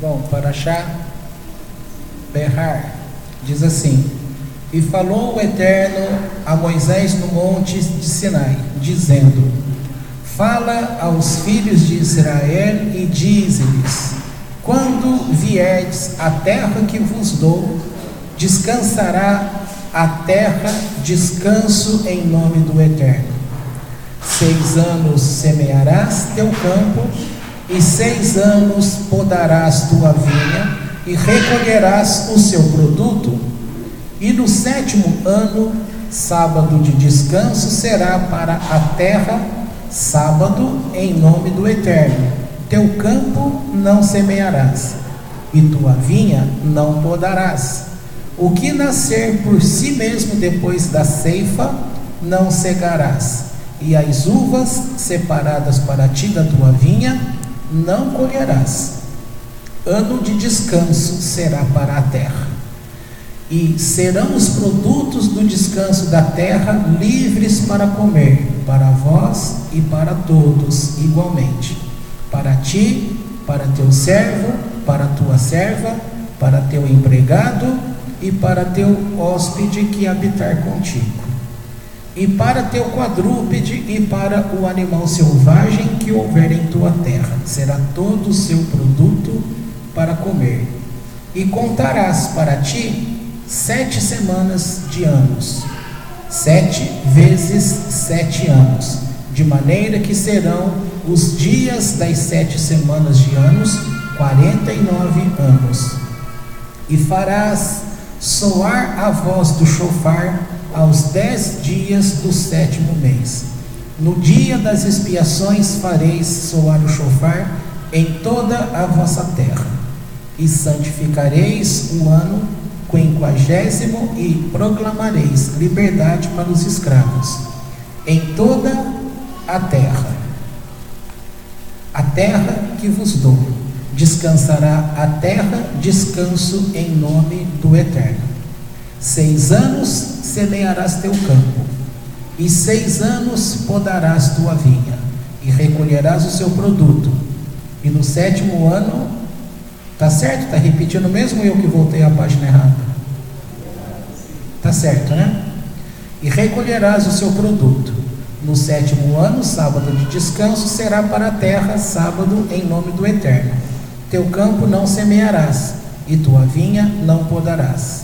Bom, Parashá Berrar diz assim: E falou o Eterno a Moisés no monte de Sinai, dizendo: Fala aos filhos de Israel e dize-lhes: Quando vierdes à terra que vos dou, descansará a terra descanso em nome do Eterno. 6 anos semearás teu campo, e 6 anos podarás tua vinha, e recolherás o seu produto. E no 7º ano, sábado de descanso será para a terra, sábado em nome do Eterno. Teu campo não semearás, e tua vinha não podarás. O que nascer por si mesmo depois da ceifa, não cegarás, e as uvas separadas para ti da tua vinha, não colherás. Ano de descanso será para a terra. E serão os produtos do descanso da terra livres para comer, para vós e para todos igualmente. Para ti, para teu servo, para tua serva, para teu empregado e para teu hóspede que habitar contigo, e para teu quadrúpede e para o animal selvagem que houver em tua terra. Será todo o seu produto para comer. E contarás para ti 7 semanas de anos, 7 vezes 7 anos, de maneira que serão os dias das 7 semanas de anos 49 anos. E farás soar a voz do chofar aos 10 dias do 7º mês. No dia das expiações fareis soar o chofar em toda a vossa terra. E santificareis o ano 50º e proclamareis liberdade para os escravos em toda a terra que vos dou. Descansará a terra descanso em nome do Eterno. 6 anos semearás teu campo, e 6 anos podarás tua vinha, e recolherás o seu produto. E no 7º ano, tá certo? Tá repetindo mesmo, eu que voltei à página errada? Tá certo, né? E recolherás o seu produto. No 7º ano, sábado de descanso será para a terra, sábado em nome do Eterno. Teu campo não semearás, e tua vinha não podarás.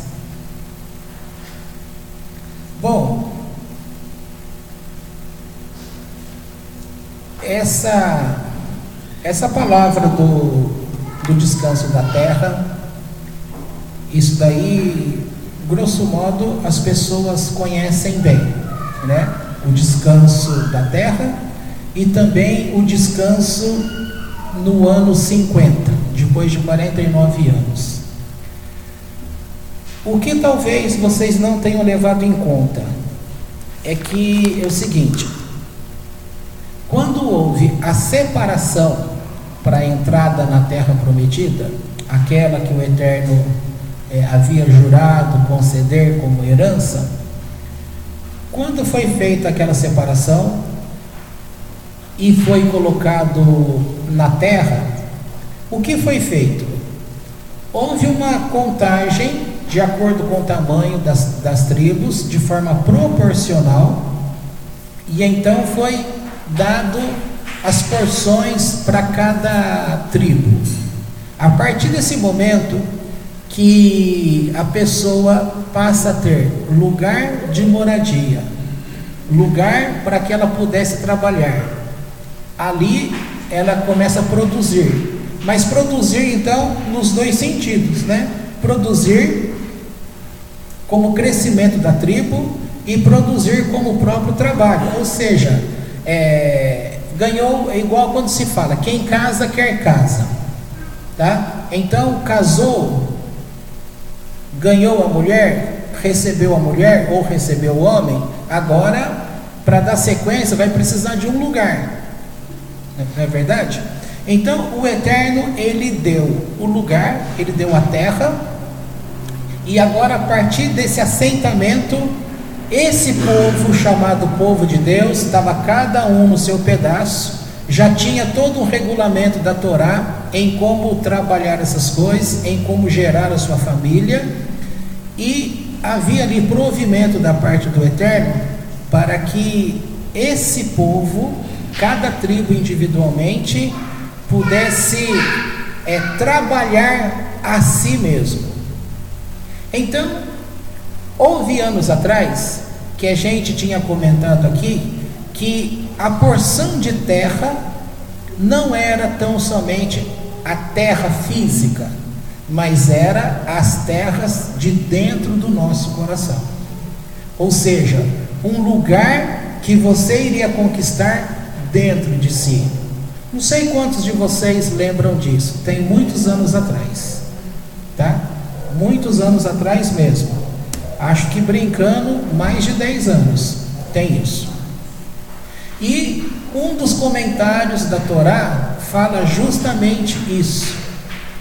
Bom, essa palavra do descanso da terra, isso daí, grosso modo, as pessoas conhecem bem, né? O descanso da terra e também o descanso no ano 50, depois de 49 anos. O que talvez vocês não tenham levado em conta é que é o seguinte: quando houve a separação para a entrada na terra prometida, aquela que o Eterno havia jurado conceder como herança, quando foi feita aquela separação e foi colocado na terra, o que foi feito? Houve uma contagem de acordo com o tamanho das tribos, de forma proporcional, e então foi dado as porções para cada tribo. A partir desse momento que a pessoa passa a ter lugar de moradia, lugar para que ela pudesse trabalhar, ali ela começa a produzir, mas produzir então nos dois sentidos, né? Produzir como crescimento da tribo e produzir como próprio trabalho, ou seja, ganhou, é igual quando se fala, quem casa quer casa, tá? Então casou, ganhou a mulher, recebeu a mulher ou recebeu o homem, agora para dar sequência vai precisar de um lugar, não é verdade? Então o Eterno, ele deu o lugar, ele deu a terra, e agora a partir desse assentamento, esse povo chamado povo de Deus, estava cada um no seu pedaço, já tinha todo um regulamento da Torá em como trabalhar essas coisas, em como gerar a sua família, e havia ali provimento da parte do Eterno para que esse povo, cada tribo individualmente, pudesse trabalhar a si mesmo. Então, houve anos atrás que a gente tinha comentado aqui que a porção de terra não era tão somente a terra física, mas era as terras de dentro do nosso coração. Ou seja, um lugar que você iria conquistar dentro de si. Não sei quantos de vocês lembram disso, tem muitos anos atrás, tá? Muitos anos atrás mesmo. Acho que brincando, mais de 10 anos tem isso. E um dos comentários da Torá fala justamente isso,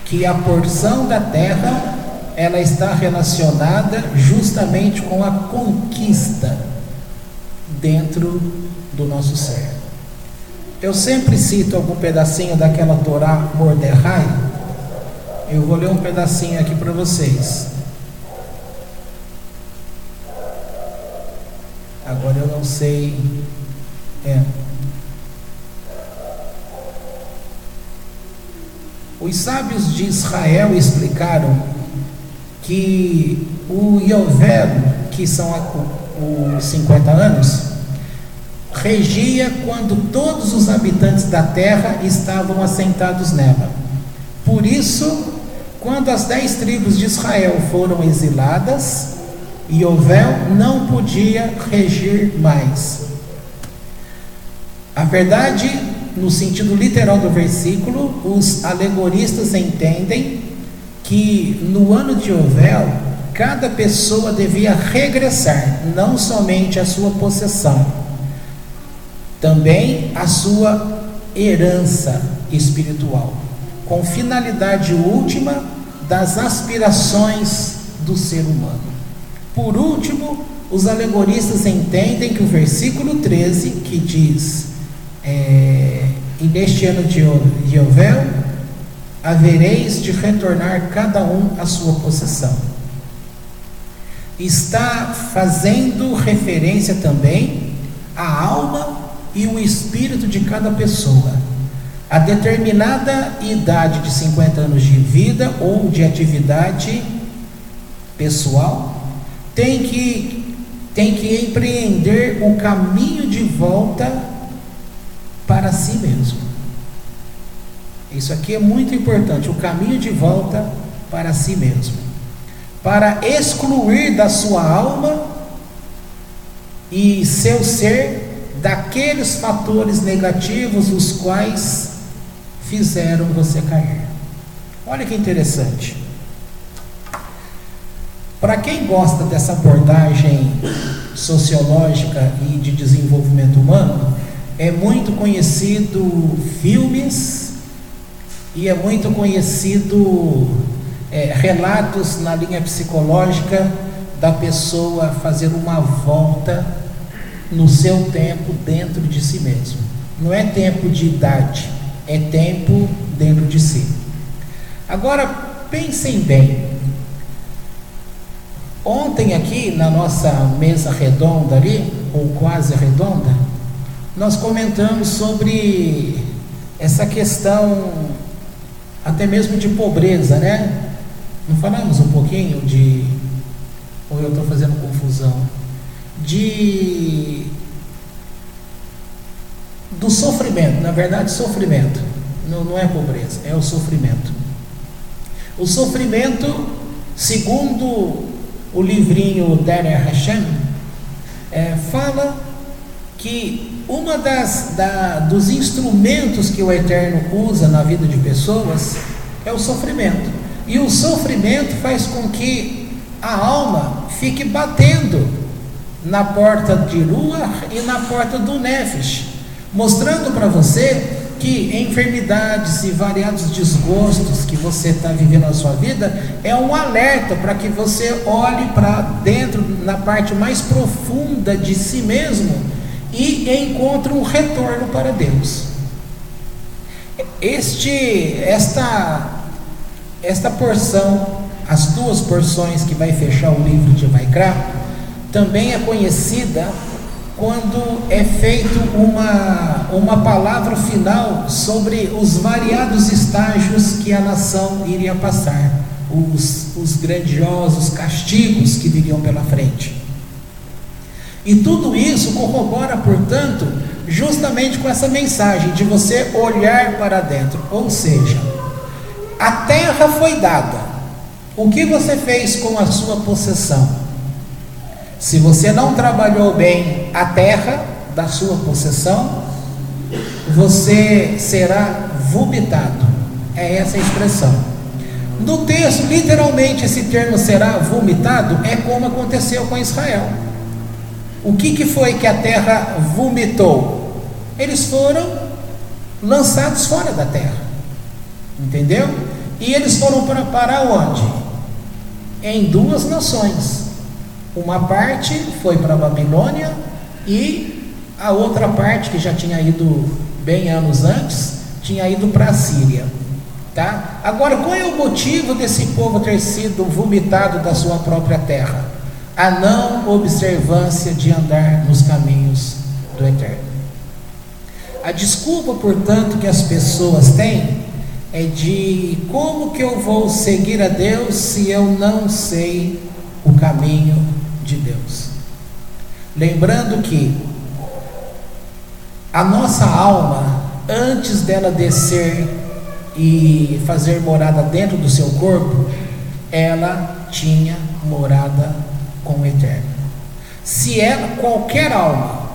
que a porção da terra, ela está relacionada justamente com a conquista dentro do nosso ser. Eu sempre cito algum pedacinho daquela Torá Mordecai. Eu vou ler um pedacinho aqui para vocês. Agora eu não sei. Os sábios de Israel explicaram que o Yovel, que são os 50 anos, regia quando todos os habitantes da terra estavam assentados nela. Por isso, quando as 10 tribos de Israel foram exiladas, Yovel não podia regir mais. A verdade, no sentido literal do versículo, os alegoristas entendem que no ano de Yovel, cada pessoa devia regressar, não somente a sua possessão, também a sua herança espiritual, com finalidade última das aspirações do ser humano. Por último, os alegoristas entendem que o versículo 13, que diz: e neste ano de Yovel, havereis de retornar cada um à sua possessão, está fazendo referência também à alma e o espírito de cada pessoa. A determinada idade de 50 anos de vida ou de atividade pessoal tem que empreender o caminho de volta para si mesmo. Isso aqui é muito importante, o caminho de volta para si mesmo, para excluir da sua alma e seu ser daqueles fatores negativos os quais fizeram você cair. Olha que interessante. Para quem gosta dessa abordagem sociológica e de desenvolvimento humano, é muito conhecido filmes e é muito conhecido relatos na linha psicológica da pessoa fazer uma volta no seu tempo dentro de si mesmo. Não é tempo de idade, é tempo dentro de si. Agora, pensem bem. Ontem aqui, na nossa mesa redonda ali, ou quase redonda, nós comentamos sobre essa questão até mesmo de pobreza, né? Não falamos um pouquinho de... ou eu estou fazendo confusão? Do sofrimento, na verdade sofrimento, não é pobreza, é o sofrimento. O sofrimento, segundo o livrinho Derech Hashem, fala que uma dos instrumentos que o Eterno usa na vida de pessoas é o sofrimento, e o sofrimento faz com que a alma fique batendo na porta de Ruach e na porta do Nefesh, mostrando para você que enfermidades e variados desgostos que você está vivendo na sua vida é um alerta para que você olhe para dentro, na parte mais profunda de si mesmo, e encontre um retorno para Deus. esta porção, as duas porções que vai fechar o livro de Vaikra, também é conhecida quando é feito uma palavra final sobre os variados estágios que a nação iria passar, os grandiosos castigos que viriam pela frente. E tudo isso corrobora, portanto, justamente com essa mensagem de você olhar para dentro, ou seja, a terra foi dada. O que você fez com a sua possessão? Se você não trabalhou bem a terra da sua possessão, você será vomitado. É essa a expressão. No texto, literalmente, esse termo será vomitado é como aconteceu com Israel. O que foi que a terra vomitou? Eles foram lançados fora da terra, entendeu? E eles foram para onde? Em duas nações. Uma parte foi para a Babilônia e a outra parte, que já tinha ido bem anos antes, tinha ido para a Síria, tá? Agora, qual é o motivo desse povo ter sido vomitado da sua própria terra? A não observância de andar nos caminhos do Eterno. A desculpa, portanto, que as pessoas têm é de como que eu vou seguir a Deus se eu não sei o caminho de Deus. Lembrando que a nossa alma, antes dela descer e fazer morada dentro do seu corpo, ela tinha morada com o Eterno. Se ela, qualquer alma,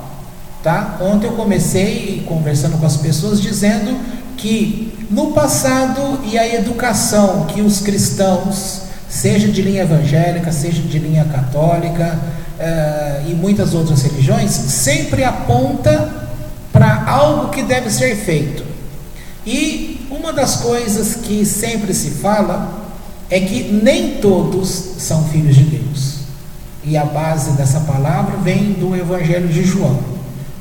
tá? Ontem eu comecei conversando com as pessoas dizendo que no passado, e a educação que os cristãos, seja de linha evangélica, seja de linha católica, e muitas outras religiões, sempre aponta para algo que deve ser feito. E uma das coisas que sempre se fala é que nem todos são filhos de Deus. E a base dessa palavra vem do Evangelho de João,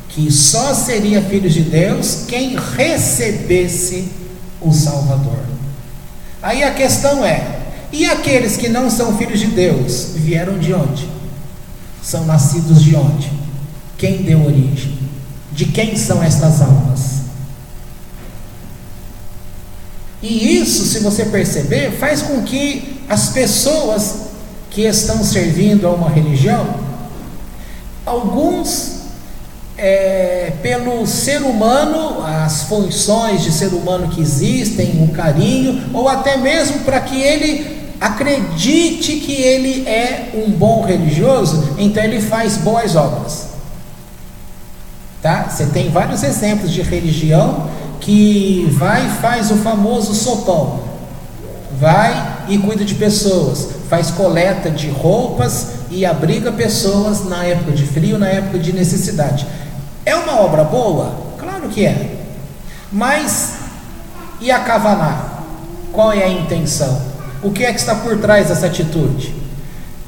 que só seria filho de Deus quem recebesse o Salvador. Aí a questão é, e aqueles que não são filhos de Deus, vieram de onde? São nascidos de onde? Quem deu origem? De quem são estas almas? E isso, se você perceber, faz com que as pessoas que estão servindo a uma religião, alguns, pelo ser humano, as funções de ser humano que existem, o carinho, ou até mesmo para que ele acredite que ele é um bom religioso, então ele faz boas obras, tá? Você tem vários exemplos de religião que vai e faz o famoso sopão, vai e cuida de pessoas, faz coleta de roupas e abriga pessoas na época de frio, na época de necessidade. É uma obra boa? Claro que é. Mas e a Kavaná? Qual é a intenção? O que é que está por trás dessa atitude?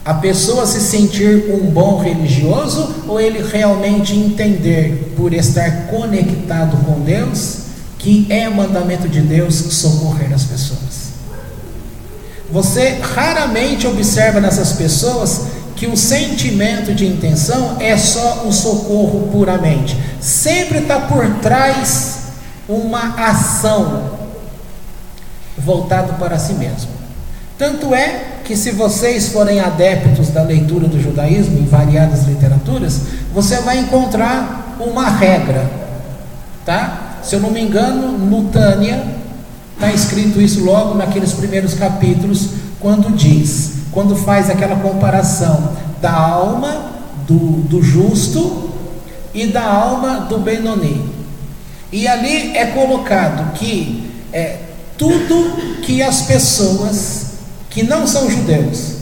A pessoa se sentir um bom religioso, ou ele realmente entender, por estar conectado com Deus, que é mandamento de Deus socorrer as pessoas? Você raramente observa nessas pessoas que o sentimento de intenção é só um socorro puramente. Sempre está por trás uma ação voltada para si mesmo. Tanto é que, se vocês forem adeptos da leitura do judaísmo em variadas literaturas, você vai encontrar uma regra, tá? Se eu não me engano, no Tânia está escrito isso logo naqueles primeiros capítulos, quando faz aquela comparação da alma do justo e da alma do Benoni. E ali é colocado que tudo que as pessoas que não são judeus,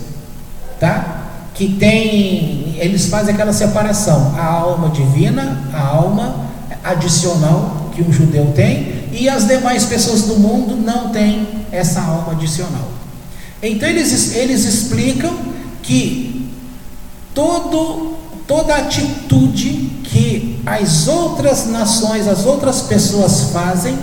tá? Que tem, eles fazem aquela separação, a alma divina, a alma adicional que um judeu tem, e as demais pessoas do mundo não têm essa alma adicional. Então eles explicam que toda atitude que as outras nações, as outras pessoas fazem,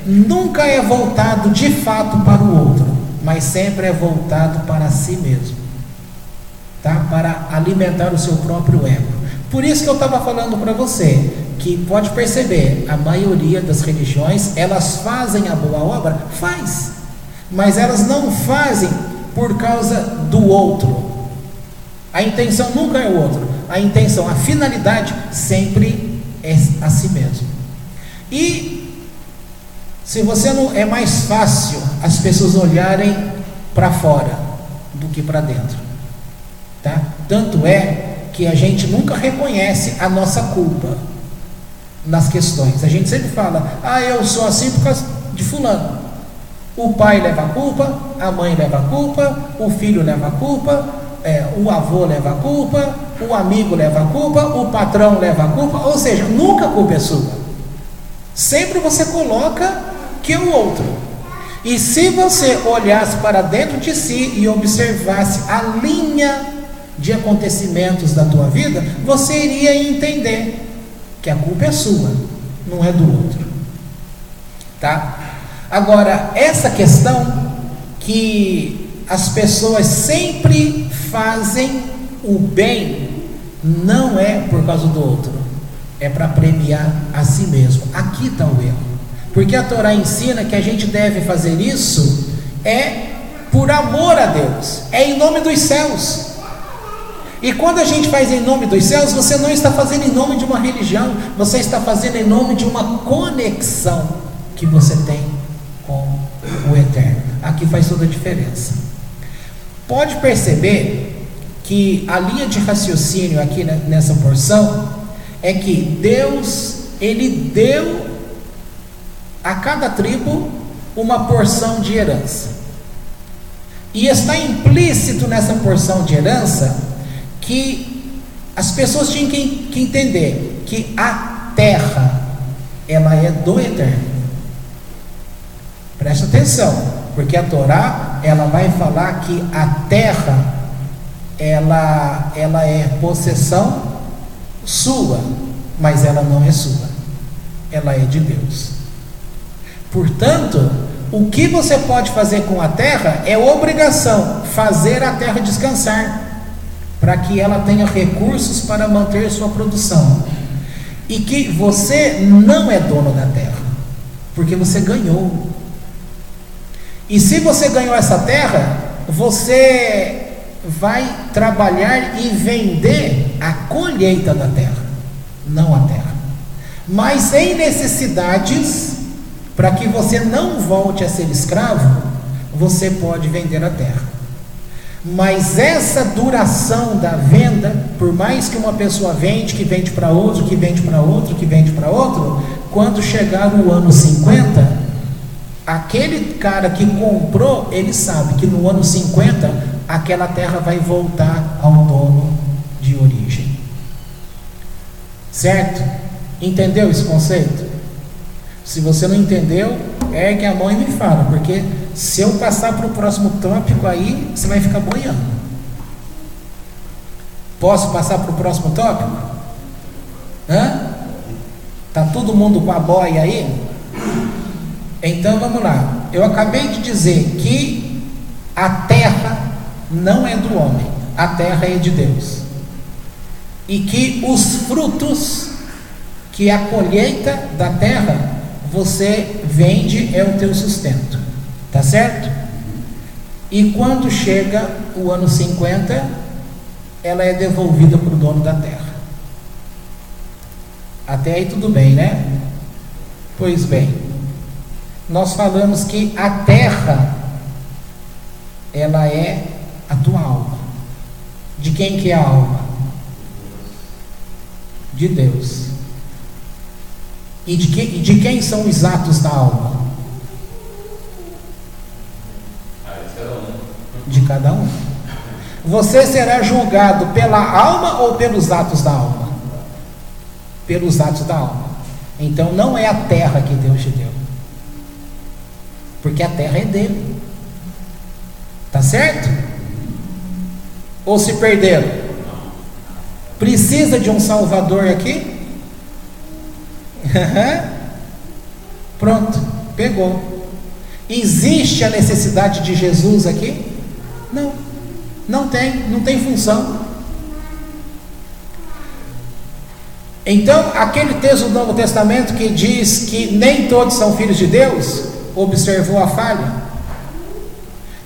nunca é voltado de fato para o outro, mas sempre é voltado para si mesmo, tá? Para alimentar o seu próprio ego. Por isso que eu estava falando para você, que pode perceber, a maioria das religiões, elas fazem a boa obra, faz, mas elas não fazem por causa do outro. A intenção nunca é o outro, a intenção, a finalidade sempre é a si mesmo. E se você não, é mais fácil as pessoas olharem para fora do que para dentro, tá? Tanto é que a gente nunca reconhece a nossa culpa nas questões. A gente sempre fala: eu sou assim por causa de fulano. O pai leva a culpa, a mãe leva a culpa, o filho leva a culpa, o avô leva a culpa, o amigo leva a culpa, o patrão leva a culpa. Ou seja, nunca a culpa é sua. Sempre você coloca que é o outro. E se você olhasse para dentro de si e observasse a linha de acontecimentos da tua vida, você iria entender que a culpa é sua, não é do outro, tá? Agora, essa questão que as pessoas sempre fazem o bem, não é por causa do outro, é para premiar a si mesmo. Aqui está o erro, porque a Torá ensina que a gente deve fazer isso por amor a Deus, em nome dos céus. E quando a gente faz em nome dos céus, você não está fazendo em nome de uma religião, você está fazendo em nome de uma conexão que você tem com o Eterno. Aqui faz toda a diferença. Pode perceber que a linha de raciocínio aqui nessa porção é que Deus, Ele deu a cada tribo uma porção de herança. E está implícito nessa porção de herança que as pessoas tinham que entender que a terra, ela é do Eterno. Presta atenção, porque a Torá, ela vai falar que a terra, ela é possessão sua, mas ela não é sua, ela é de Deus. Portanto, o que você pode fazer com a terra é obrigação, fazer a terra descansar, para que ela tenha recursos para manter sua produção, e que você não é dono da terra, porque você ganhou. E se você ganhou essa terra, você vai trabalhar e vender a colheita da terra, não a terra. Mas em necessidades, para que você não volte a ser escravo, você pode vender a terra. Mas essa duração da venda, por mais que uma pessoa vende, que vende para outro, que vende para outro, que vende para outro, quando chegar o ano 50, aquele cara que comprou, ele sabe que no ano 50, aquela terra vai voltar ao dono de origem. Certo? Entendeu esse conceito? Se você não entendeu, ergue a mão e me fala, porque se eu passar para o próximo tópico aí, você vai ficar boiando. Posso passar para o próximo tópico? Tá todo mundo com a boia aí? Então vamos lá. Eu acabei de dizer que a terra não é do homem, a terra é de Deus, e que os frutos, que a colheita da terra, você vende, é o teu sustento, tá certo? E quando chega o ano 50, ela é devolvida para o dono da terra. Até aí tudo bem, né? Pois bem, nós falamos que a terra, ela é a tua alma. De quem que é a alma? De Deus. E de quem são os atos da alma? De cada um. Você será julgado pela alma ou pelos atos da alma? Pelos atos da alma. Então não é a terra que Deus te deu, porque a terra é dele. Tá certo? Ou se perderam? Precisa de um salvador aqui? Pronto, pegou. Existe a necessidade de Jesus aqui? Não, não tem função. Então, aquele texto do Novo Testamento que diz que nem todos são filhos de Deus, observou a falha?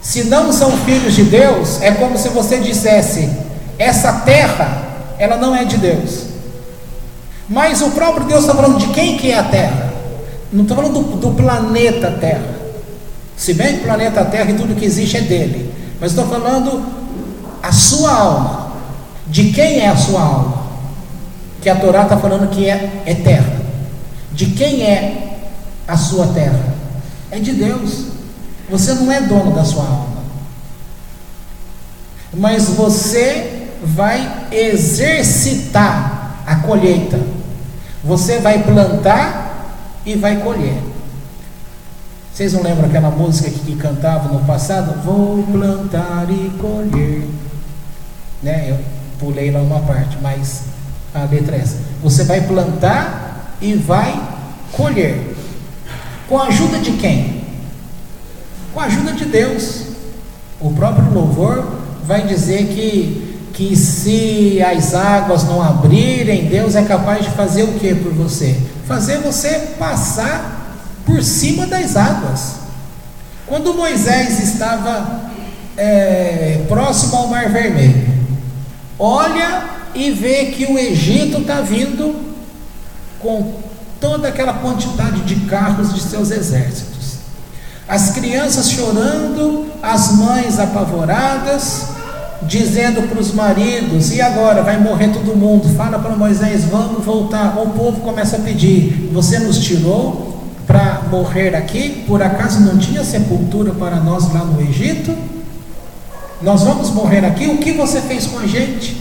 Se não são filhos de Deus, é como se você dissesse: essa terra, ela não é de Deus. Mas o próprio Deus está falando de quem que é a terra? Não estou falando do planeta Terra, se bem que o planeta Terra e tudo que existe é dele, mas estou falando a sua alma. De quem é a sua alma? Que a Torá está falando que é terra. De quem é a sua terra? É de Deus. Você não é dono da sua alma, mas você vai exercitar a colheita. Você vai plantar e vai colher. Vocês não lembram aquela música que cantava no passado? Vou plantar e colher, né? Eu pulei lá uma parte, mas a letra é essa. Você vai plantar e vai colher. Com a ajuda de quem? Com a ajuda de Deus. O próprio louvor vai dizer que se as águas não abrirem, Deus é capaz de fazer o que por você? Fazer você passar por cima das águas. Quando Moisés estava próximo ao Mar Vermelho, olha e vê que o Egito está vindo com toda aquela quantidade de carros de seus exércitos, as crianças chorando, as mães apavoradas, dizendo para os maridos: e agora? Vai morrer todo mundo. Fala para Moisés: vamos voltar. O povo começa a pedir: você nos tirou para morrer aqui? Por acaso não tinha sepultura para nós lá no Egito? Nós vamos morrer aqui? O que você fez com a gente?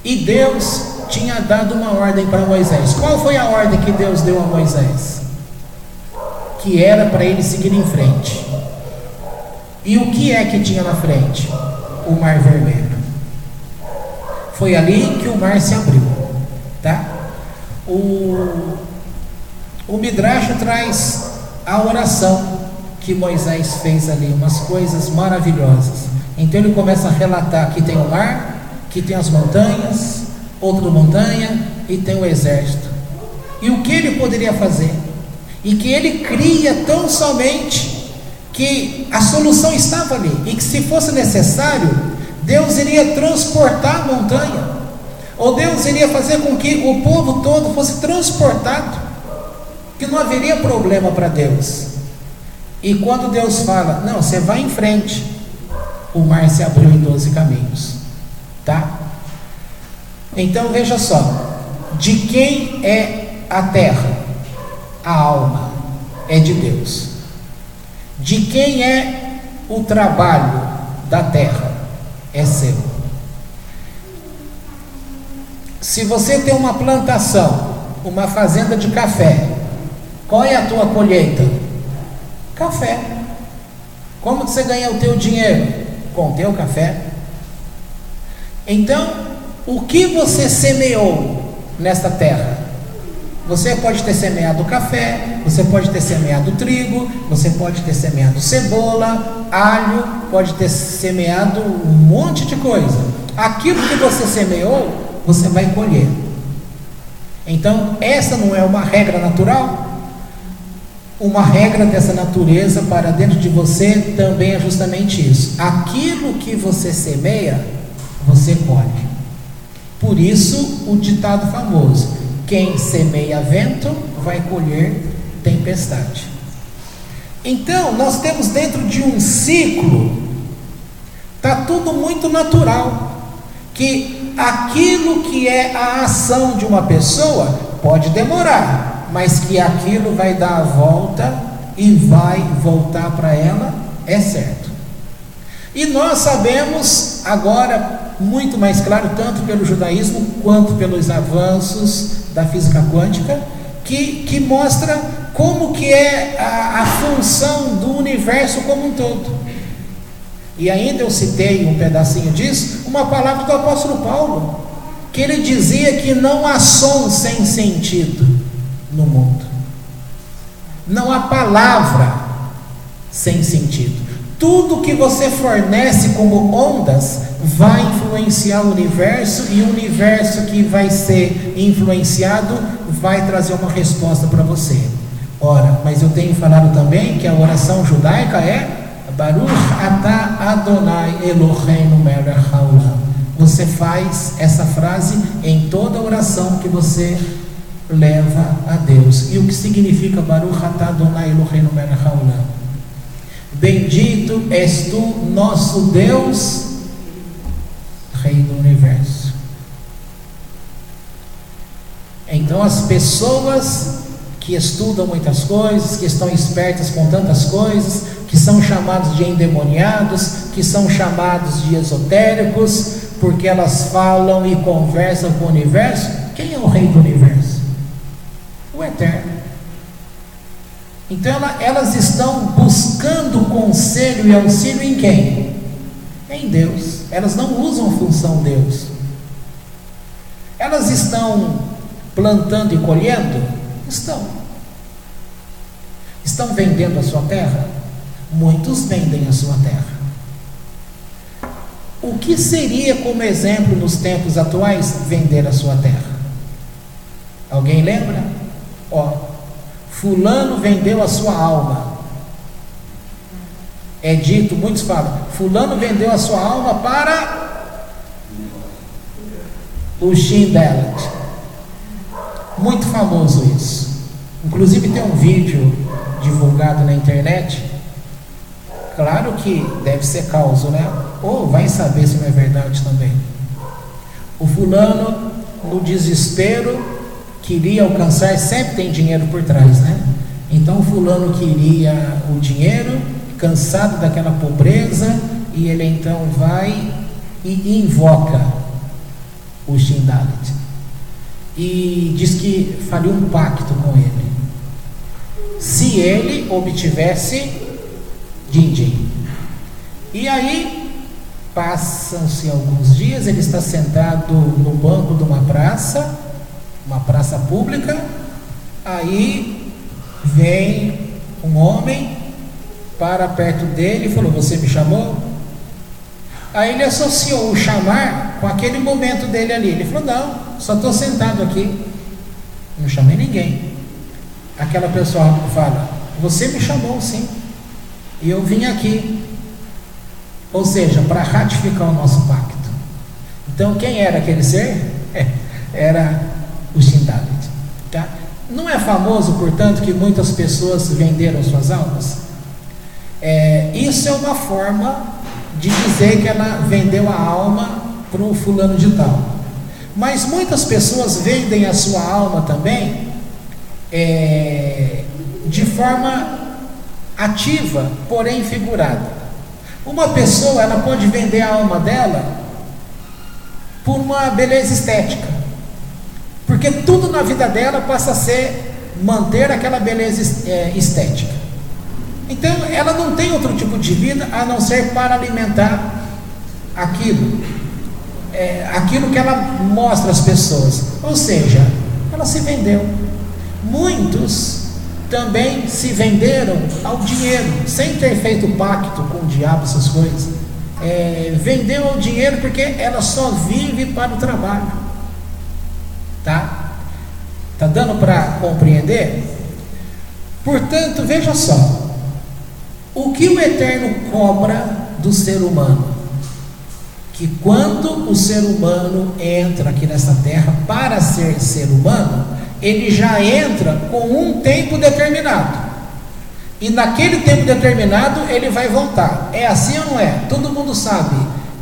E Deus tinha dado uma ordem para Moisés. Qual foi a ordem que Deus deu a Moisés? Que era para ele seguir em frente. E o que é que tinha na frente? O Mar Vermelho. Foi ali que o mar se abriu, tá? O Midrash traz a oração que Moisés fez ali, umas coisas maravilhosas. Então ele começa a relatar que tem o mar, que tem as montanhas, outra montanha e tem o exército. E o que ele poderia fazer? E que ele cria tão somente que a solução estava ali, e que se fosse necessário, Deus iria transportar a montanha, ou Deus iria fazer com que o povo todo fosse transportado, que não haveria problema para Deus. E quando Deus fala: não, você vai em frente, o mar se abriu em 12 caminhos, tá? Então veja só, de quem é a terra? A alma é de Deus. De quem é o trabalho da terra? É seu. Se você tem uma plantação, uma fazenda de café, qual é a tua colheita? Café. Como você ganha o teu dinheiro? Com o teu café. Então, o que você semeou nesta terra? Você pode ter semeado café, você pode ter semeado trigo, você pode ter semeado cebola, alho, pode ter semeado um monte de coisa. Aquilo que você semeou, você vai colher. Então, essa não é uma regra natural? Uma regra dessa natureza para dentro de você também é justamente isso. Aquilo que você semeia, você colhe. Por isso, o ditado famoso: quem semeia vento, vai colher tempestade. Então, nós temos dentro de um ciclo, está tudo muito natural, que aquilo que é a ação de uma pessoa, pode demorar, mas que aquilo vai dar a volta e vai voltar para ela, é certo. E nós sabemos agora, muito mais claro, tanto pelo judaísmo, quanto pelos avanços da física quântica, que mostra como que é a função do universo como um todo. E ainda eu citei um pedacinho disso, uma palavra do apóstolo Paulo, que ele dizia que não há som sem sentido no mundo. Não há palavra sem sentido. Tudo que você fornece como ondas vai influenciar o universo, e o universo que vai ser influenciado vai trazer uma resposta para você. Ora, mas eu tenho falado também que a oração judaica é Baruch atah Adonai Eloheinu melech haolam. Você faz essa frase em toda oração que você leva a Deus. E o que significa Baruch atah Adonai Eloheinu melech haolam? Bendito és tu, nosso Deus, Rei do Universo. Então as pessoas que estudam muitas coisas, que estão espertas com tantas coisas, que são chamados de endemoniados, que são chamados de esotéricos, porque elas falam e conversam com o universo. Quem é o Rei do Universo? O Eterno. Então elas estão buscando conselho e auxílio em quem? Em Deus. Elas não usam a função Deus. Elas estão plantando e colhendo? Estão. Estão vendendo a sua terra? Muitos vendem a sua terra. O que seria como exemplo nos tempos atuais vender a sua terra? Alguém lembra? Fulano vendeu a sua alma. É dito, muitos falam, fulano vendeu a sua alma para o Shindelet. Muito famoso isso. Inclusive tem um vídeo divulgado na internet. Claro que deve ser causo, né? Ou vai saber se não é verdade também. O fulano, no desespero, queria alcançar, sempre tem dinheiro por trás, né? Então o fulano queria o dinheiro, cansado daquela pobreza, e ele então vai e invoca o Shindalet. E diz que faria um pacto com ele, se ele obtivesse din-din. E aí passam-se alguns dias, ele está sentado no banco de uma praça pública. Aí vem um homem para perto dele e falou: você me chamou? Aí ele associou o chamar com aquele momento dele ali. Ele falou: não, só estou sentado aqui, não chamei ninguém. Aquela pessoa fala: você me chamou sim, e eu vim aqui. Ou seja, para ratificar o nosso pacto. Então quem era aquele ser? Era o Shindalet, tá? Não é famoso, portanto, que muitas pessoas venderam suas almas? Isso é uma forma de dizer que ela vendeu a alma para um fulano de tal. Mas muitas pessoas vendem a sua alma também de forma ativa, porém figurada. Uma pessoa, ela pode vender a alma dela por uma beleza estética, porque tudo na vida dela passa a ser manter aquela beleza estética. Então ela não tem outro tipo de vida a não ser para alimentar aquilo que ela mostra às pessoas. Ou seja, ela se vendeu. Muitos também se venderam ao dinheiro, sem ter feito pacto com o diabo, essas coisas. Vendeu ao dinheiro porque ela só vive para o trabalho. Tá dando para compreender? Portanto, veja só, o que o Eterno cobra do ser humano? Que quando o ser humano entra aqui nessa terra para ser ser humano, ele já entra com um tempo determinado, e naquele tempo determinado ele vai voltar. É assim ou não é? Todo mundo sabe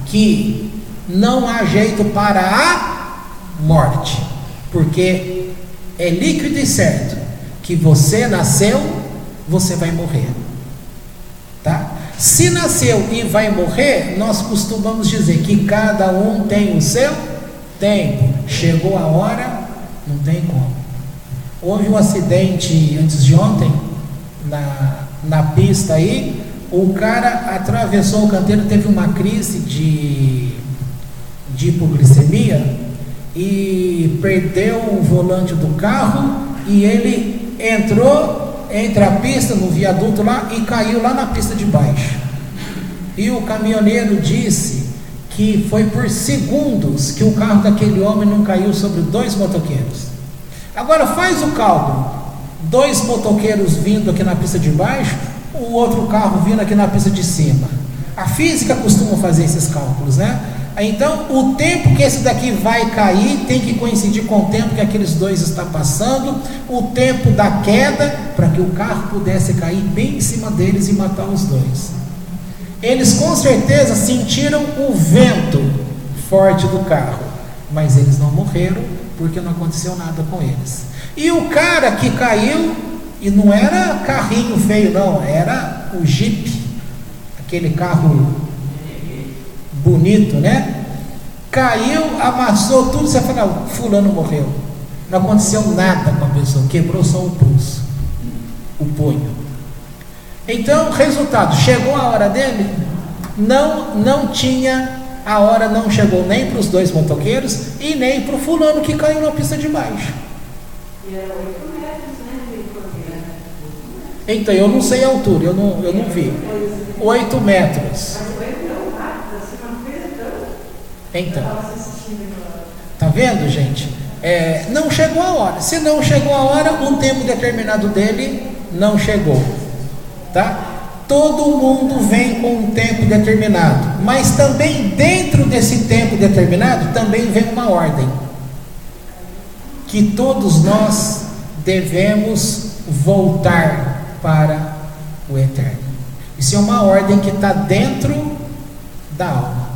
que não há jeito para a morte, porque é líquido e certo que você nasceu, você vai morrer, tá? Se nasceu e vai morrer, nós costumamos dizer que cada um tem o seu tempo. Chegou a hora, não tem como. Houve um acidente antes de ontem na pista aí. O cara atravessou o canteiro, teve uma crise de hipoglicemia e perdeu o volante do carro, e ele entrou entre a pista, no viaduto lá, e caiu lá na pista de baixo. E o caminhoneiro disse que foi por segundos que o carro daquele homem não caiu sobre 2 motoqueiros. Agora faz o cálculo: 2 motoqueiros vindo aqui na pista de baixo, o outro carro vindo aqui na pista de cima. A física costuma fazer esses cálculos, né? Então, o tempo que esse daqui vai cair tem que coincidir com o tempo que aqueles 2 estão passando, o tempo da queda, para que o carro pudesse cair bem em cima deles e matar os 2. Eles com certeza sentiram o vento forte do carro, mas eles não morreram, porque não aconteceu nada com eles. E o cara que caiu, e não era carrinho feio não, era o Jeep, aquele carro bonito, né? Caiu, amassou tudo. Você fala: fulano morreu. Não aconteceu nada com a pessoa, quebrou só o pulso, o punho. Então, resultado: chegou a hora dele? Não tinha a hora, não chegou nem para os 2 motoqueiros e nem para o fulano que caiu na pista de baixo. E era 8 metros, né? Então, eu não sei a altura, eu não vi. 8 metros. Então, tá vendo, gente? Não chegou a hora. Se não chegou a hora, um tempo determinado dele não chegou, tá? Todo mundo vem com um tempo determinado, mas também dentro desse tempo determinado também vem uma ordem, que todos nós devemos voltar para o eterno. Isso é uma ordem que está dentro da alma.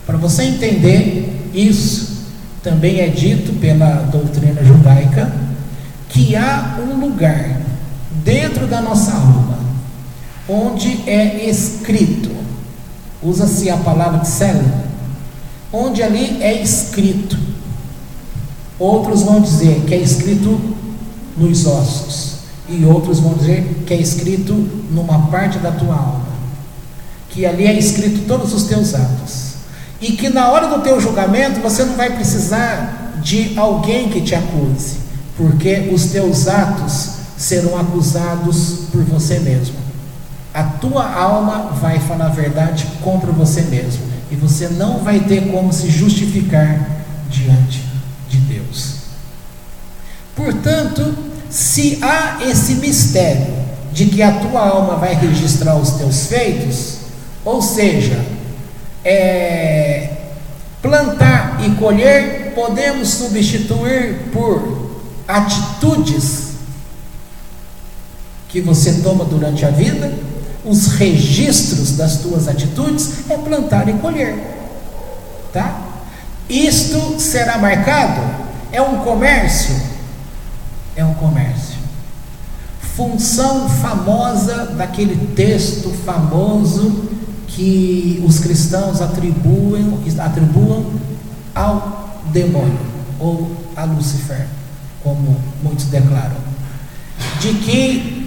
Para você entender isso, também é dito pela doutrina judaica que há um lugar dentro da nossa alma onde é escrito, usa-se a palavra tselem, onde ali é escrito. Outros vão dizer que é escrito nos ossos, e outros vão dizer que é escrito numa parte da tua alma, que ali é escrito todos os teus atos. E que na hora do teu julgamento você não vai precisar de alguém que te acuse, porque os teus atos serão acusados por você mesmo. A tua alma vai falar a verdade contra você mesmo, e você não vai ter como se justificar diante de Deus. Portanto, se há esse mistério de que a tua alma vai registrar os teus feitos, ou seja, plantar e colher, podemos substituir por atitudes que você toma durante a vida. Os registros das tuas atitudes é plantar e colher, tá? Isto será marcado, é um comércio, função famosa daquele texto famoso que os cristãos atribuam ao demônio, ou a Lúcifer, como muitos declaram, de que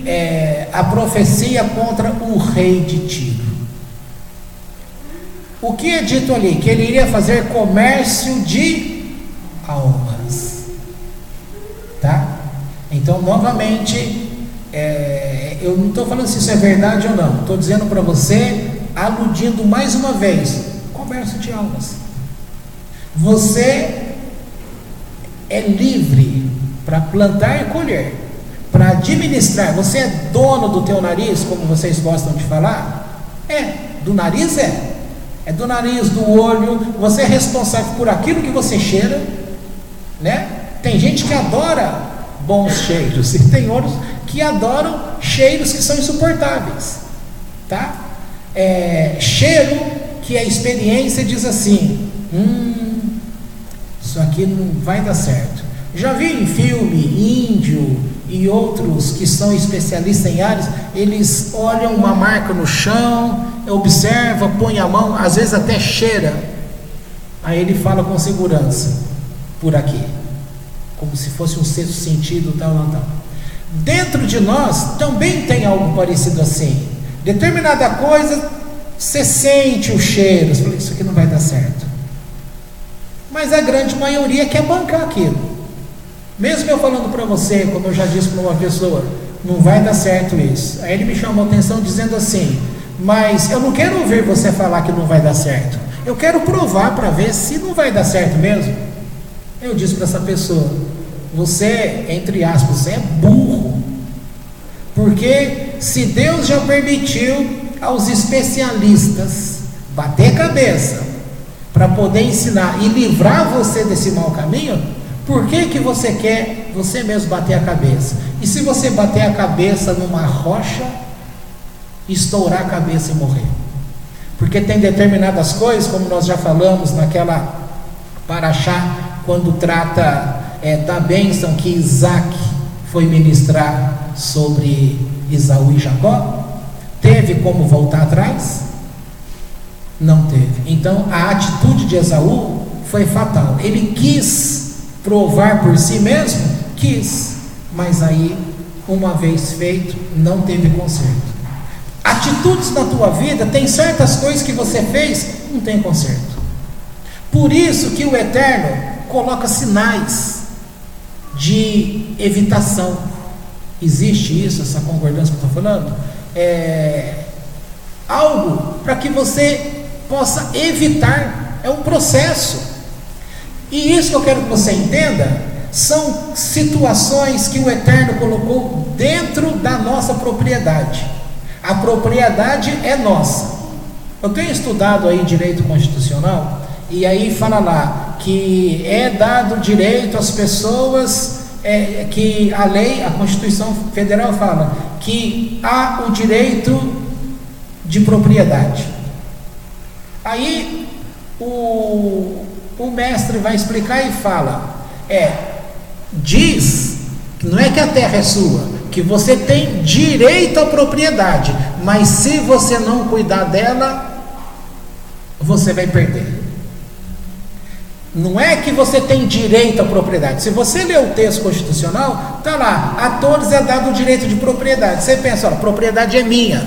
a profecia contra o rei de Tiro. O que é dito ali? Que ele iria fazer comércio de almas, tá? Então, novamente, eu não estou falando se isso é verdade ou não, estou dizendo para você, aludindo mais uma vez, comércio de almas. Você é livre para plantar e colher, para administrar. Você é dono do teu nariz, como vocês gostam de falar? Do nariz é do nariz, do olho. Você é responsável por aquilo que você cheira, né? Tem gente que adora bons cheiros, e tem outros que adoram cheiros que são insuportáveis, tá? Cheiro que a experiência diz assim: isso aqui não vai dar certo. Já vi em filme índio e outros que são especialistas em áreas, eles olham uma marca no chão, observa, põe a mão, às vezes até cheira, aí ele fala com segurança: por aqui, como se fosse um sexto sentido, tal. Dentro de nós também tem algo parecido assim. Determinada coisa, você sente o cheiro, você fala: isso aqui não vai dar certo. Mas a grande maioria quer bancar aquilo. Mesmo eu falando para você, como eu já disse para uma pessoa, não vai dar certo isso. Aí ele me chamou a atenção dizendo assim: mas eu não quero ouvir você falar que não vai dar certo, eu quero provar para ver se não vai dar certo mesmo. Eu disse para essa pessoa: você, entre aspas, é burro, porque se Deus já permitiu aos especialistas bater cabeça para poder ensinar e livrar você desse mau caminho, por que você quer você mesmo bater a cabeça? E se você bater a cabeça numa rocha, estourar a cabeça e morrer? Porque tem determinadas coisas, como nós já falamos naquela paraxá, quando trata da bênção que Isaac foi ministrar sobre Esaú e Jacó, teve como voltar atrás? Não teve. Então a atitude de Esaú foi fatal. Ele quis provar por si mesmo, mas aí, uma vez feito, não teve conserto. Atitudes na tua vida, tem certas coisas que você fez, não tem conserto. Por isso que o Eterno coloca sinais de evitação. Existe isso, essa concordância que eu estou falando? Algo para que você possa evitar, é um processo. E isso que eu quero que você entenda, são situações que o Eterno colocou dentro da nossa propriedade. A propriedade é nossa. Eu tenho estudado aí direito constitucional, e aí fala lá que é dado direito às pessoas, que a lei, a Constituição Federal fala que há o direito de propriedade. Aí o mestre vai explicar e fala, diz, não é que a terra é sua, que você tem direito à propriedade, mas se você não cuidar dela, você vai perder. Não é que você tem direito à propriedade. Se você ler o texto constitucional, está lá, a todos é dado o direito de propriedade. Você pensa, a propriedade é minha.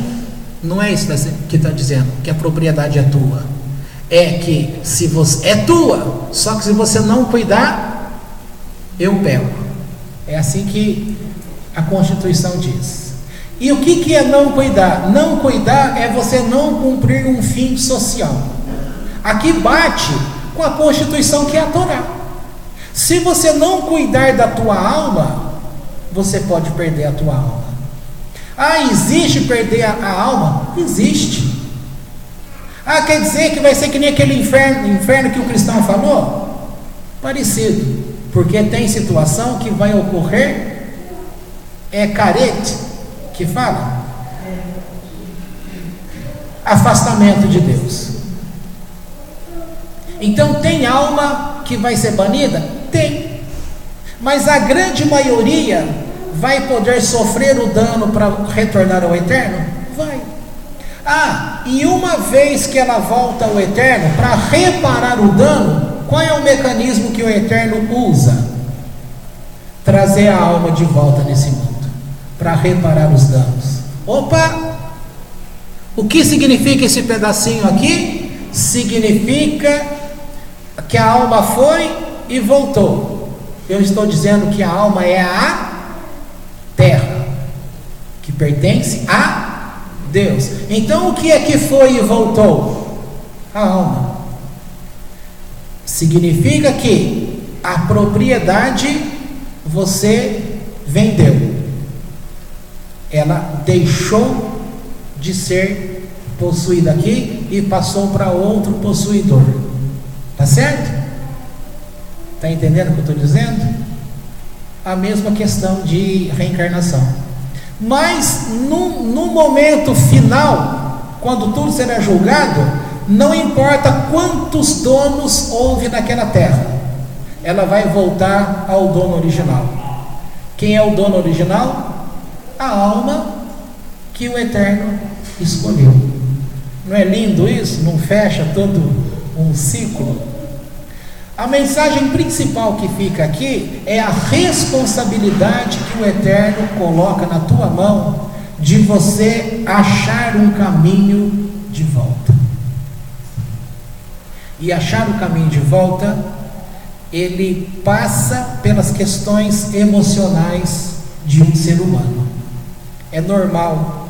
Não é isso que está dizendo, que a propriedade é tua. É que se você é tua, só que se você não cuidar, eu pego. É assim que a Constituição diz. E o que é não cuidar? Não cuidar é você não cumprir um fim social. Aqui bate com a Constituição, que é a Torá. Se você não cuidar da tua alma, você pode perder a tua alma. Existe perder a alma? Existe. Quer dizer que vai ser que nem aquele inferno que o cristão falou? Parecido, porque tem situação que vai ocorrer, carete, que fala, afastamento de Deus. Então tem alma que vai ser banida? Tem, mas a grande maioria vai poder sofrer o dano para retornar ao Eterno? Vai. E uma vez que ela volta ao Eterno, para reparar o dano, qual é o mecanismo que o Eterno usa? Trazer a alma de volta nesse mundo, para reparar os danos. O que significa esse pedacinho aqui? Significa que a alma foi e voltou. Eu estou dizendo que a alma é a terra, que pertence a Deus. Então o que é que foi e voltou? A alma. Significa que a propriedade você vendeu, ela deixou de ser possuída aqui e passou para outro possuidor. Tá certo? Tá entendendo o que eu estou dizendo? A mesma questão de reencarnação. Mas no momento final, quando tudo será julgado, não importa quantos donos houve naquela terra, ela vai voltar ao dono original. Quem é o dono original? A alma que o Eterno escolheu. Não é lindo isso? Não fecha todo um ciclo? A mensagem principal que fica aqui é a responsabilidade que o Eterno coloca na tua mão de você achar um caminho de volta. E achar o caminho de volta, ele passa pelas questões emocionais de um ser humano. É normal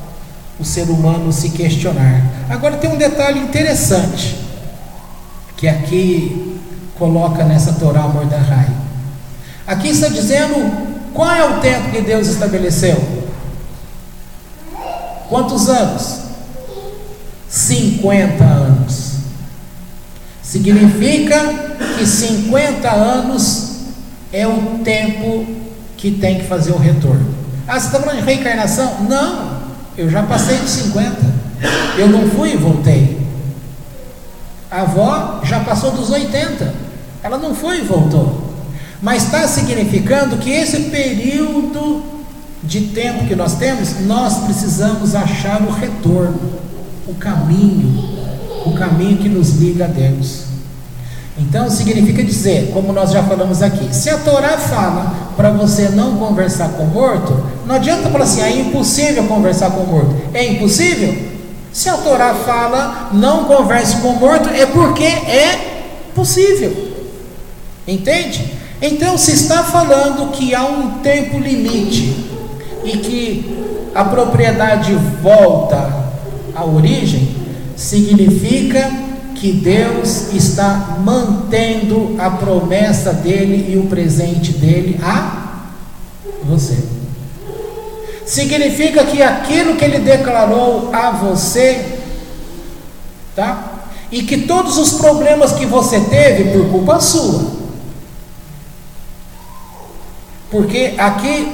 o ser humano se questionar. Agora tem um detalhe interessante, que aqui coloca nessa Torá Mordecai. Aqui está dizendo qual é o tempo que Deus estabeleceu. Quantos anos? 50 anos. Significa que 50 anos é o tempo que tem que fazer o retorno. Ah, você está falando de reencarnação? Não, eu já passei de 50. Eu não fui e voltei. A avó já passou dos 80. Ela não foi e voltou. Mas está significando que esse período de tempo que nós temos, nós precisamos achar o retorno, o caminho que nos liga a Deus. Então significa dizer, como nós já falamos aqui, se a Torá fala para você não conversar com o morto, não adianta falar assim, é impossível conversar com o morto. É impossível? Se a Torá fala não converse com o morto, é porque é possível. Entende? Então se está falando que há um tempo limite e que a propriedade volta à origem, significa que Deus está mantendo a promessa dele e o presente dele a você. Significa que aquilo que ele declarou a você, tá? E que todos os problemas que você teve por culpa sua. Porque aqui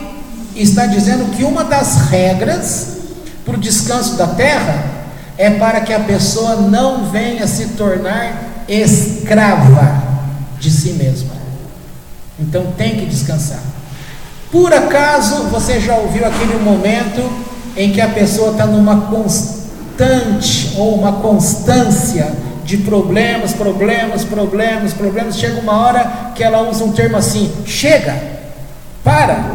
está dizendo que uma das regras para o descanso da terra é para que a pessoa não venha se tornar escrava de si mesma. Então tem que descansar. Por acaso você já ouviu aquele momento em que a pessoa está numa constante ou uma constância de problemas, chega uma hora que ela usa um termo assim, chega, para,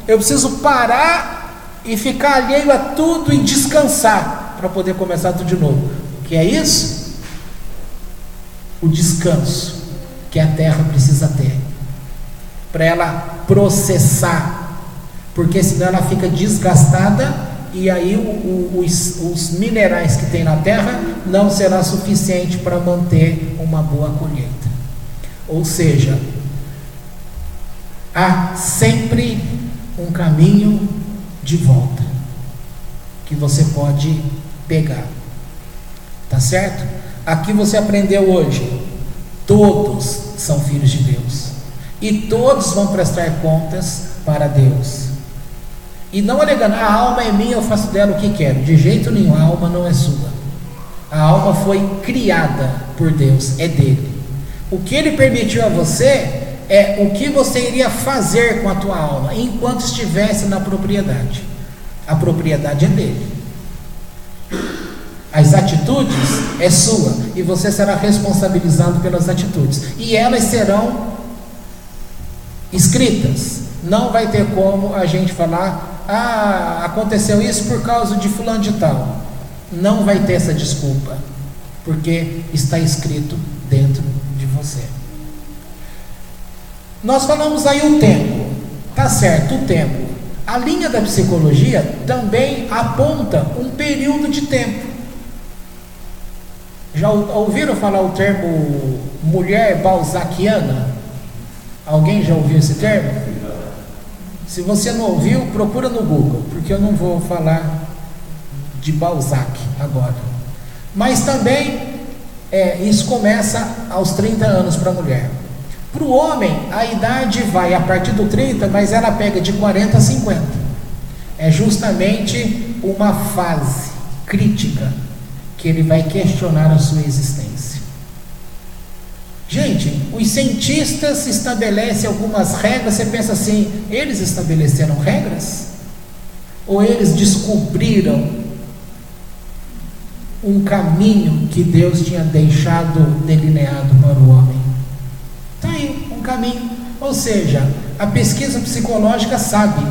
eu preciso parar e ficar alheio a tudo e descansar para poder começar tudo de novo. O que é isso? O descanso que a terra precisa ter para ela processar, porque senão ela fica desgastada e aí os minerais que tem na terra não será suficiente para manter uma boa colheita. Ou seja, há sempre um caminho de volta que você pode pegar, tá certo? Aqui você aprendeu hoje, todos são filhos de Deus e todos vão prestar contas para Deus. E não alegando, a alma é minha, eu faço dela o que quero. De jeito nenhum, a alma não é sua. A alma foi criada por Deus, é dele. O que ele permitiu a você é o que você iria fazer com a tua alma enquanto estivesse na propriedade. A propriedade é dele. As atitudes é sua e você será responsabilizado pelas atitudes e elas serão escritas. Não vai ter como a gente falar, aconteceu isso por causa de fulano de tal. Não vai ter essa desculpa, porque está escrito dentro de você. Nós falamos aí o tempo, tá certo, o tempo. A linha da psicologia também aponta um período de tempo. Já ouviram falar o termo mulher balzaquiana? Alguém já ouviu esse termo? Se você não ouviu, procura no Google, porque eu não vou falar de Balzac agora. Mas também isso começa aos 30 anos para a mulher. Para o homem, a idade vai a partir do 30, mas ela pega de 40 a 50. É justamente uma fase crítica que ele vai questionar a sua existência. Gente, os cientistas estabelecem algumas regras. Você pensa assim, eles estabeleceram regras? Ou eles descobriram um caminho que Deus tinha deixado delineado para o homem? Está aí, um caminho. Ou seja, a pesquisa psicológica sabe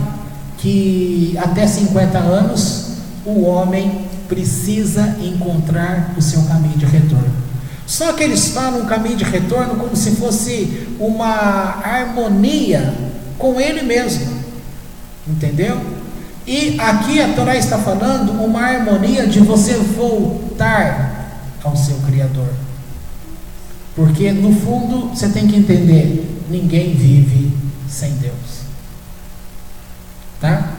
que até 50 anos o homem precisa encontrar o seu caminho de retorno. Só que eles falam um caminho de retorno como se fosse uma harmonia com ele mesmo, entendeu? E aqui a Torá está falando uma harmonia de você voltar ao seu Criador. Porque no fundo você tem que entender, ninguém vive sem Deus. Tá?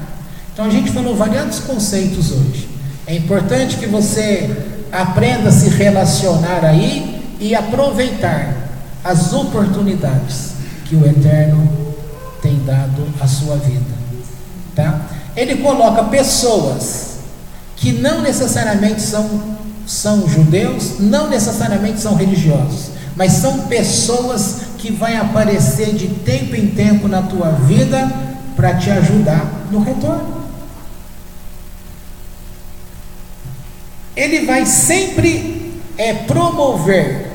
Então a gente falou variados conceitos hoje. É importante que você aprenda a se relacionar aí e aproveitar as oportunidades que o Eterno tem dado à sua vida. Tá? Ele coloca pessoas que não necessariamente são judeus, não necessariamente são religiosos, mas são pessoas que vão aparecer de tempo em tempo na tua vida para te ajudar no retorno. Ele vai sempre promover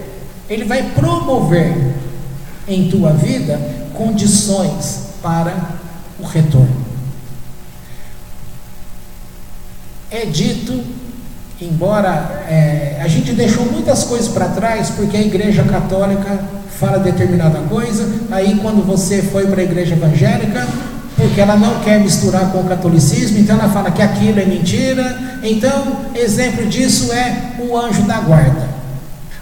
em tua vida condições para o retorno. É dito, embora a gente deixou muitas coisas para trás, porque a Igreja Católica fala determinada coisa, aí quando você foi para a Igreja Evangélica, porque ela não quer misturar com o catolicismo, então ela fala que aquilo é mentira. Então, exemplo disso é o anjo da guarda.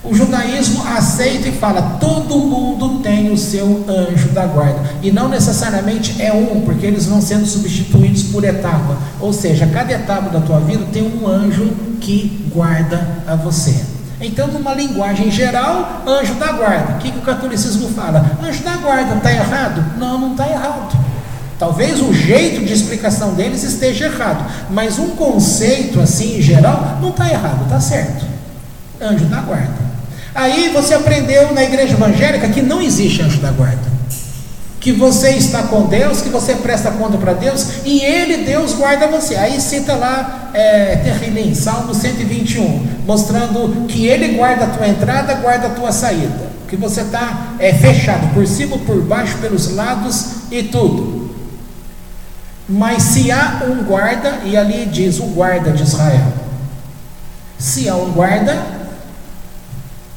O judaísmo aceita e fala, todo mundo tem o seu anjo da guarda, e não necessariamente é um, porque eles vão sendo substituídos por etapa, ou seja, cada etapa da tua vida tem um anjo que guarda a você. Então, numa linguagem geral, anjo da guarda. O que o catolicismo fala? Anjo da guarda, está errado? Não, não está errado. Talvez o jeito de explicação deles esteja errado, mas um conceito assim em geral não está errado, está certo. Anjo da guarda. Aí você aprendeu na igreja evangélica que não existe anjo da guarda, que você está com Deus, que você presta conta para Deus, e Ele, Deus, guarda você. Aí cita lá Terrilim, Salmo 121, mostrando que Ele guarda a tua entrada, guarda a tua saída, que você está fechado por cima, por baixo, pelos lados e tudo. Mas se há um guarda, e ali diz o guarda de Israel, se há um guarda,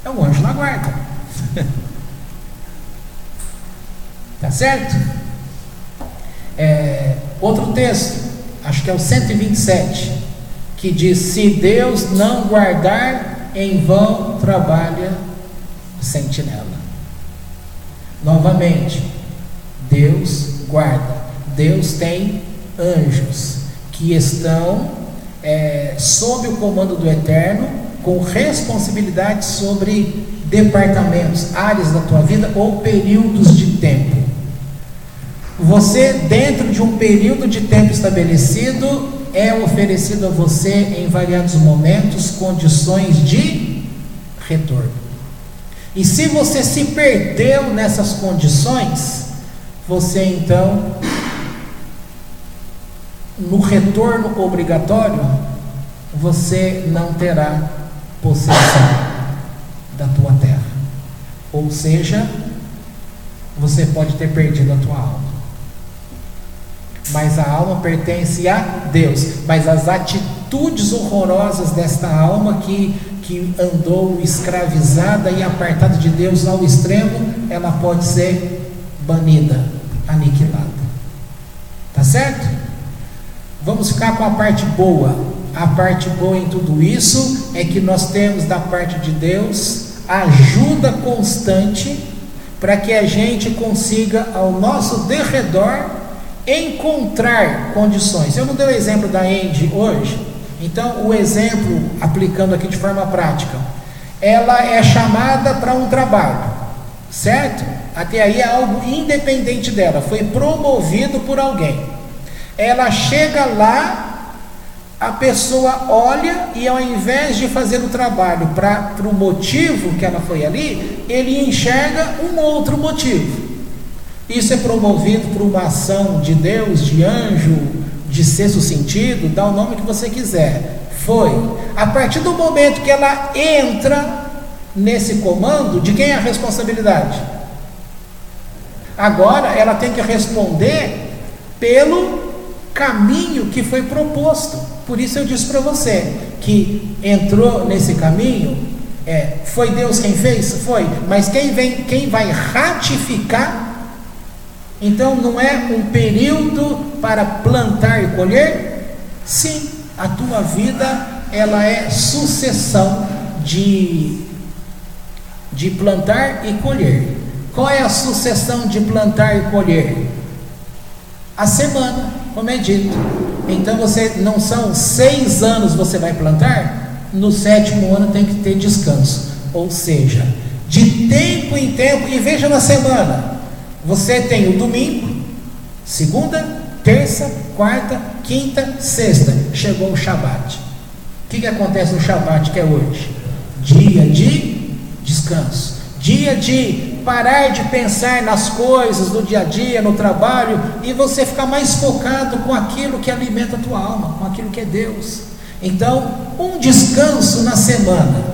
é um anjo na guarda. Tá certo? Outro texto, acho que é o 127, que diz, se Deus não guardar, em vão trabalha o sentinela. Novamente, Deus guarda. Deus tem anjos que estão sob o comando do Eterno, com responsabilidade sobre departamentos, áreas da tua vida ou períodos de tempo. Você, dentro de um período de tempo estabelecido, é oferecido a você em variados momentos condições de retorno. E se você se perdeu nessas condições, você então, no retorno obrigatório, você não terá possessão da tua terra, ou seja, você pode ter perdido a tua alma, mas a alma pertence a Deus. Mas as atitudes horrorosas desta alma que andou escravizada e apartada de Deus ao extremo, ela pode ser banida, aniquilada. Tá certo? Vamos ficar com a parte boa. A parte boa em tudo isso é que nós temos da parte de Deus ajuda constante para que a gente consiga ao nosso derredor encontrar condições. Eu não dei o exemplo da Andy hoje, então o exemplo, aplicando aqui de forma prática, ela é chamada para um trabalho, certo? Até aí é algo independente dela, foi promovido por alguém. Ela chega lá, a pessoa olha e ao invés de fazer o trabalho para o motivo que ela foi ali, ele enxerga um outro motivo. Isso é promovido por uma ação de Deus, de anjo, de sexto sentido, dá o nome que você quiser. Foi. A partir do momento que ela entra nesse comando, de quem é a responsabilidade? Agora ela tem que responder pelo caminho que foi proposto. Por isso eu disse para você que entrou nesse caminho, foi Deus quem fez? Foi. Mas quem vai ratificar? Então não é um período para plantar e colher? Sim, a tua vida ela é sucessão de plantar e colher. Qual é a sucessão de plantar e colher? A semana, como é dito. Então você não são 6 anos você vai plantar, no 7º ano tem que ter descanso. Ou seja, de tempo em tempo, e veja na semana, você tem o domingo, segunda, terça, quarta, quinta, sexta, chegou o Shabat. O que acontece no Shabat que é hoje? Dia de descanso, dia de parar de pensar nas coisas do dia a dia, no trabalho, e você ficar mais focado com aquilo que alimenta a tua alma, com aquilo que é Deus. Então, um descanso na semana.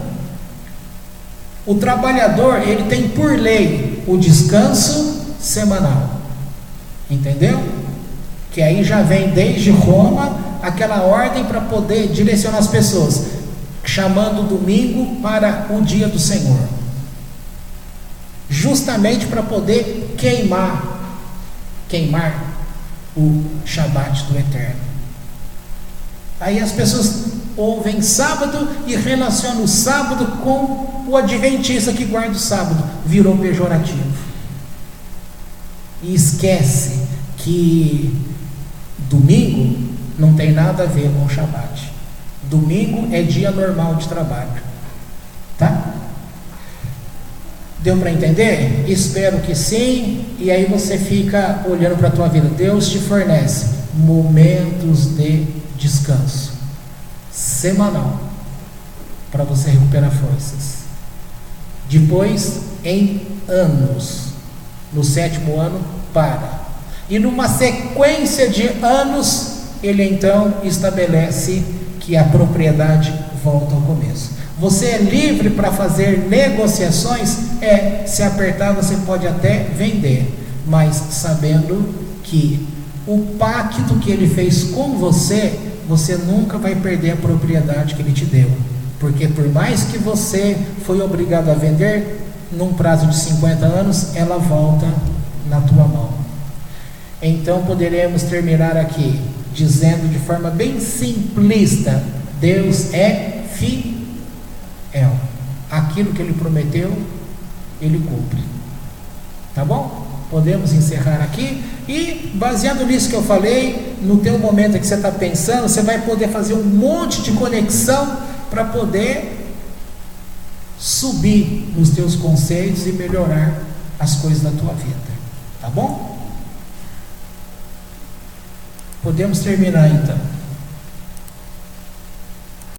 O trabalhador, ele tem por lei o descanso semanal, entendeu? Que aí já vem desde Roma aquela ordem para poder direcionar as pessoas, chamando o domingo para o dia do Senhor, justamente para poder queimar o Shabat do Eterno. Aí as pessoas ouvem sábado e relacionam o sábado com o adventista que guarda o sábado, virou pejorativo, e esquece que domingo não tem nada a ver com o Shabat. Domingo é dia normal de trabalho, tá? Deu para entender? Espero que sim. E aí você fica olhando para a tua vida. Deus te fornece momentos de descanso semanal para você recuperar forças. Depois, em anos, no 7º ano, para. E numa sequência de anos, ele então estabelece que a propriedade volta ao começo. Você é livre para fazer negociações? Se apertar você pode até vender, mas sabendo que o pacto que ele fez com você, você nunca vai perder a propriedade que ele te deu, porque por mais que você foi obrigado a vender, num prazo de 50 anos, ela volta na tua mão. Então poderemos terminar aqui dizendo de forma bem simplista: Deus é fiel. Aquilo que ele prometeu, ele cumpre. Tá bom? Podemos encerrar aqui. E baseado nisso que eu falei, no teu momento que você está pensando, você vai poder fazer um monte de conexão para poder subir nos teus conceitos e melhorar as coisas da tua vida. Tá bom? Podemos terminar então.